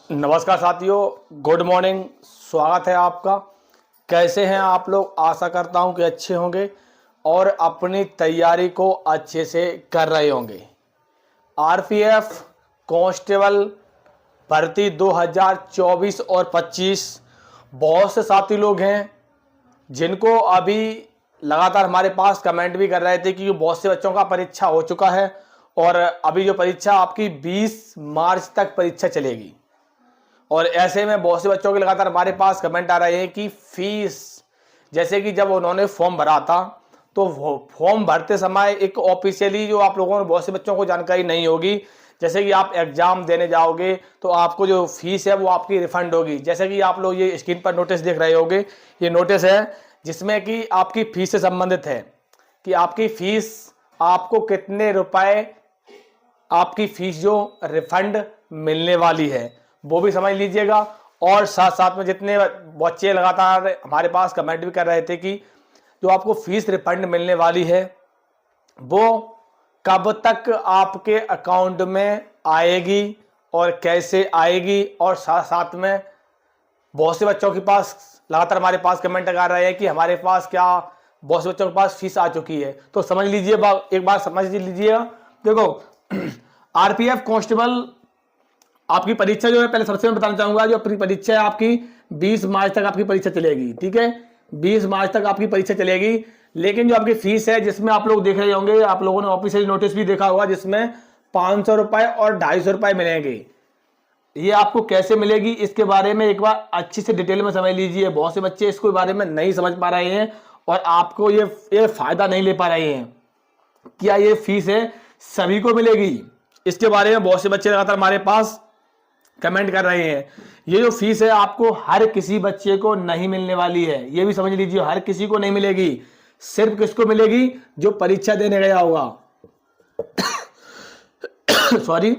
नमस्कार साथियों, good morning. स्वागत है आपका। कैसे हैं आप लोग? आशा करता हूं कि अच्छे होंगे और अपनी तैयारी को अच्छे से कर रहे होंगे। आरपीएफ कांस्टेबल भर्ती 2024 और 25 बहुत से साथी लोग हैं जिनको अभी लगातार हमारे पास कमेंट भी कर रहे थे कि बहुत से बच्चों का परीक्षा हो चुका है और अभी जो परीक्षा आपकी 20 मार्च तक परीक्षा चलेगी। और ऐसे में बहुत से बच्चों के लगातार हमारे पास कमेंट आ रहे हैं कि फीस, जैसे कि जब उन्होंने फॉर्म भरा था तो फॉर्म भरते समय एक ऑफिशियली जो आप लोगों ने बहुत से बच्चों को जानकारी नहीं होगी, जैसे कि आप एग्जाम देने जाओगे तो आपको जो फीस है वो आपकी रिफंड होगी। जैसे कि आप लोग ये स्क्रीन पर नोटिस देख रहे होंगे, ये नोटिस है जिसमें कि आपकी फीस से संबंधित है कि आपकी फीस आपको कितने रुपए आपकी फीस जो रिफंड मिलने वाली है वो भी समझ लीजिएगा। और साथ साथ में जितने बच्चे लगातार हमारे पास कमेंट भी कर रहे थे कि जो आपको फीस रिफंड मिलने वाली है वो कब तक आपके अकाउंट में आएगी और कैसे आएगी, और साथ साथ में बहुत से बच्चों के पास लगातार हमारे पास कमेंट आ रहे हैं कि हमारे पास क्या बहुत से बच्चों के पास फीस आ चुकी है। तो समझ लीजिए, एक बार समझ लीजिएगा। देखो, आरपीएफ कांस्टेबल आपकी परीक्षा जो है, पहले सबसे मैं बताना चाहूंगा, जो परीक्षा है आपकी 20 मार्च तक आपकी परीक्षा चलेगी। ठीक है, 20 मार्च तक आपकी परीक्षा चलेगी। लेकिन जो आपकी फीस है, जिसमें आप लोग देख रहे होंगे, आप लोगों ने ऑफिशियल नोटिस भी देखा होगा, जिसमें 500 रुपए और 250 रुपए मिलेंगे। ये आपको कैसे मिलेगी इसके बारे में एक बार अच्छी से डिटेल में समझ लीजिए। बहुत से बच्चे इसको बारे में नहीं समझ पा रहे हैं और आपको ये फायदा नहीं ले पा रहे हैं। क्या ये फीस है सभी को मिलेगी? इसके बारे में बहुत से बच्चे लगातार हमारे पास कमेंट कर रहे हैं। ये जो फीस है आपको हर किसी बच्चे को नहीं मिलने वाली है, ये भी समझ लीजिए। हर किसी को नहीं मिलेगी, सिर्फ किसको मिलेगी? जो परीक्षा देने गया होगा सॉरी,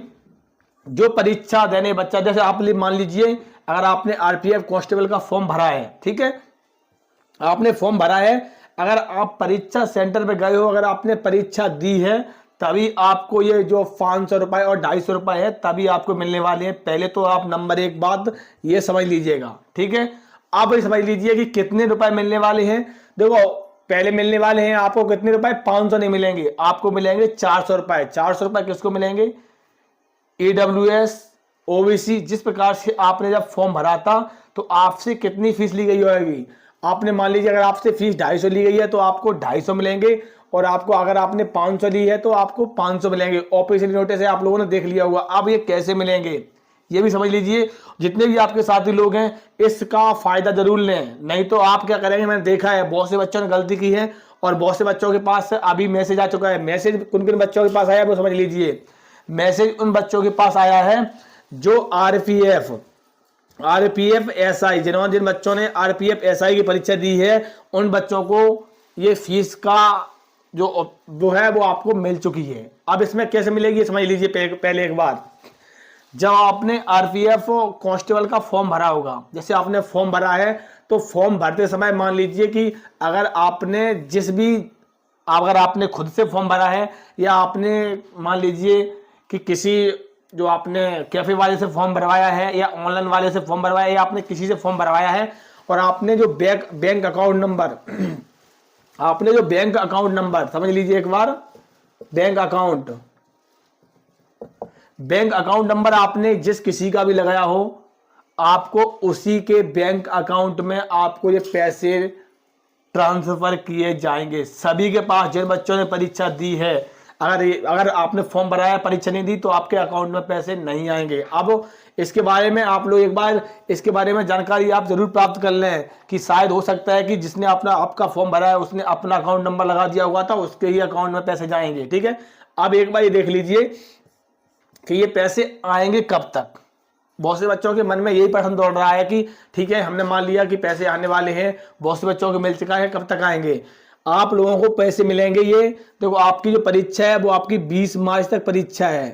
जो परीक्षा देने बच्चा, जैसे आप मान लीजिए अगर आपने आरपीएफ कांस्टेबल का फॉर्म भरा है, ठीक है, आपने फॉर्म भरा है, अगर आप परीक्षा सेंटर पे गए हो, अगर आपने परीक्षा दी है, तभी आपको ये जो 500 रुपए और 250 रुपए है तभी आपको मिलने वाले हैं। पहले तो आप नंबर एक बात ये समझ लीजिएगा, ठीक है। आप ये समझ लीजिए कि कितने रुपए मिलने वाले हैं। देखो, पहले मिलने वाले हैं आपको कितने रुपए? 500 नहीं मिलेंगे, आपको मिलेंगे 400 रुपए। 400 रुपए किसको मिलेंगे? ईडब्ल्यूएस, ओबीसी, जिस प्रकार से आपने जब फॉर्म भरा था तो आपसे कितनी फीस ली गई होगी? आपने मान लीजिए अगर आपसे फीस 250 ली गई है तो आपको 250 मिलेंगे, और आपको अगर आपने 500 ली है तो आपको 500 मिलेंगे। ऑफिशियल नोटिस है, आप लोगों ने देख लिया होगा। अब ये कैसे मिलेंगे ये भी समझ लीजिए। जितने भी आपके साथी लोग हैं इसका फायदा जरूर लें, नहीं तो आप क्या करेंगे, मैंने देखा है बहुत से बच्चों ने गलती की है और बहुत से बच्चों के पास अभी मैसेज आ चुका है। मैसेज किन किन बच्चों के पास आया है वो समझ लीजिए। मैसेज उन बच्चों के पास आया है जो आरपीएफ एसआई, जिन बच्चों ने आरपीएफ एसआई की परीक्षा दी है, उन बच्चों को ये फीस का जो है वो आपको मिल चुकी है। अब इसमें कैसे मिलेगी समझ लीजिए। पहले एक बार, जब आपने आरपीएफ कांस्टेबल का फॉर्म भरा होगा, जैसे आपने फॉर्म भरा है तो फॉर्म भरते समय मान लीजिए कि अगर आपने खुद से फॉर्म भरा है या आपने मान लीजिए कि किसी जो आपने कैफे वाले से फॉर्म भरवाया है या ऑनलाइन वाले से फॉर्म भरवाया है या आपने किसी से फॉर्म भरवाया है, और आपने जो बैंक अकाउंट नंबर आपने जो बैंक अकाउंट नंबर समझ लीजिए एक बार, बैंक अकाउंट नंबर आपने जिस किसी का भी लगाया हो, आपको उसी के बैंक अकाउंट में आपको ये पैसे ट्रांसफर किए जाएंगे। सभी के पास, जिन बच्चों ने परीक्षा दी है, अगर आपने फॉर्म भराया परीक्षा नहीं दी तो आपके अकाउंट में पैसे नहीं आएंगे। अब इसके बारे में आप लोग एक बार इसके बारे में जानकारी आप जरूर प्राप्त कर लें कि शायद हो सकता है कि जिसने आपका फॉर्म भरा है उसने अपना अकाउंट नंबर लगा दिया हुआ था, उसके ही अकाउंट में पैसे जाएंगे। ठीक है, अब एक बार ये देख लीजिए कि ये पैसे आएंगे कब तक। बहुत से बच्चों के मन में यही प्रश्न दौड़ रहा है कि ठीक है, हमने मान लिया कि पैसे आने वाले हैं, बहुत से बच्चों को मिल चुका है, कब तक आएंगे? आप लोगों को पैसे मिलेंगे। ये देखो, आपकी जो परीक्षा है वो आपकी 20 मार्च तक परीक्षा है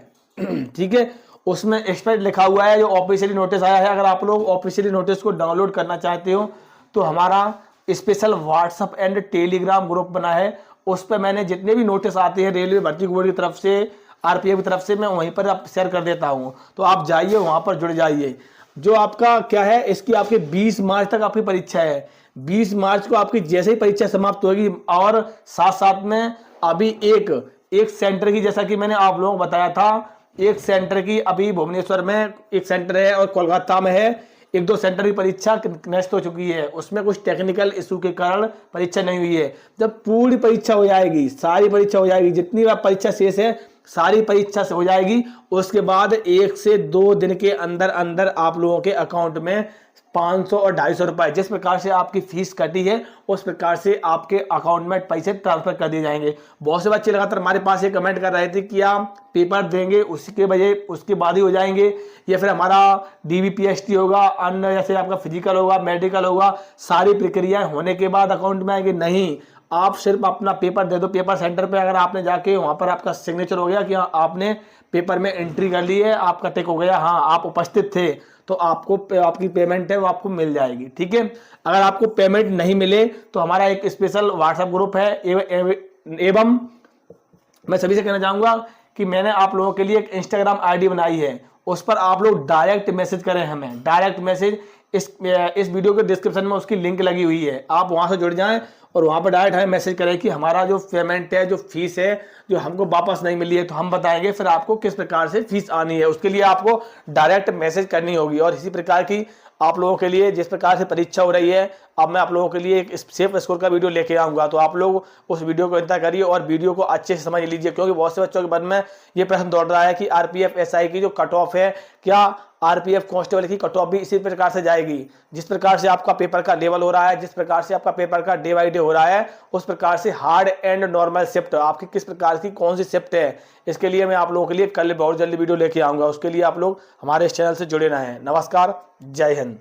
ठीक है, उसमें एक्सपेक्ट लिखा हुआ है, जो ऑफिशियली नोटिस आया है। अगर आप लोग ऑफिशियली नोटिस को डाउनलोड करना चाहते हो तो हमारा special WhatsApp and Telegram group बना है, उस पर मैंने जितने भी नोटिस आते हैं रेलवे भर्ती बोर्ड की तरफ से, आरपीएफ की तरफ से, मैं वहीं पर आप शेयर कर देता हूं, तो आप जाइए वहां पर जुड़ जाइए। जो आपका क्या है, इसकी आपके 20 मार्च तक आपकी परीक्षा है। 20 मार्च को आपकी जैसे ही परीक्षा समाप्त होगी, और साथ साथ में अभी एक सेंटर की, जैसा कि मैंने आप लोगों को बताया था, एक सेंटर की अभी भुवनेश्वर में एक सेंटर है और कोलकाता में है, 1-2 सेंटर की परीक्षा नष्ट हो चुकी है। उसमें कुछ टेक्निकल इशू के कारण परीक्षा नहीं हुई है। जब पूरी परीक्षा हो जाएगी, सारी परीक्षा हो जाएगी, जितनी बार परीक्षा शेष है सारी परीक्षा से हो जाएगी, उसके बाद 1 से 2 दिन के अंदर अंदर आप लोगों के अकाउंट में 500 और 250 रुपए, जिस प्रकार से आपकी फीस कटी है उस प्रकार से आपके अकाउंट में पैसे ट्रांसफर कर दिए जाएंगे। बहुत से बच्चे लगातार हमारे पास ये कमेंट कर रहे थे कि आप पेपर देंगे उसके बाद ही हो जाएंगे, या फिर हमारा DBPST होगा, अन्य जैसे आपका फिजिकल होगा, मेडिकल होगा, सारी प्रक्रियाएं होने के बाद अकाउंट में आएंगे। नहीं, आप सिर्फ अपना पेपर दे दो। पेपर सेंटर पे अगर आपने जाके वहां पर आपका सिग्नेचर हो गया कि हाँ आपने पेपर में एंट्री कर ली है, आपका टिक हो गया, हाँ आप उपस्थित थे, तो आपको आपकी पेमेंट है वो आपको मिल जाएगी। ठीक है। अगर आपको पेमेंट नहीं मिले तो हमारा एक स्पेशल व्हाट्सएप ग्रुप है, एवं मैं सभी से कहना चाहूंगा कि मैंने आप लोगों के लिए एक इंस्टाग्राम ID बनाई है, उस पर आप लोग डायरेक्ट मैसेज करें हमें, डायरेक्ट मैसेज। इस वीडियो के डिस्क्रिप्शन में उसकी लिंक लगी हुई है, आप वहां से जुड़ जाएं और वहां पर डायरेक्ट हमें मैसेज करें कि हमारा जो पेमेंट है, जो फीस है, जो हमको वापस नहीं मिली है, तो हम बताएंगे फिर आपको किस प्रकार से फीस आनी है। उसके लिए आपको डायरेक्ट मैसेज करनी होगी। और इसी प्रकार की आप लोगों के लिए जिस प्रकार से परीक्षा हो रही है, अब मैं आप लोगों के लिए एक सेफ स्कोर का वीडियो लेके आऊंगा, तो आप लोग उस वीडियो को इंतजार करिए और वीडियो को अच्छे से समझ लीजिए, क्योंकि बहुत से बच्चों के मन में ये प्रश्न दौड़ रहा है कि RPF SI की जो कट ऑफ है, क्या RPF कांस्टेबल की कट ऑफ भी इसी प्रकार से जाएगी? जिस प्रकार से आपका पेपर का लेवल हो रहा है, जिस प्रकार से आपका पेपर का डे बाई डे हो रहा है, उस प्रकार से हार्ड एंड नॉर्मल शिफ्ट आपकी किस प्रकार की कौन सी शिफ्ट है, इसके लिए मैं आप लोगों के लिए कल बहुत जल्दी वीडियो लेके आऊंगा। उसके लिए आप लोग हमारे इस चैनल से जुड़े रहें। नमस्कार, जय हिंद।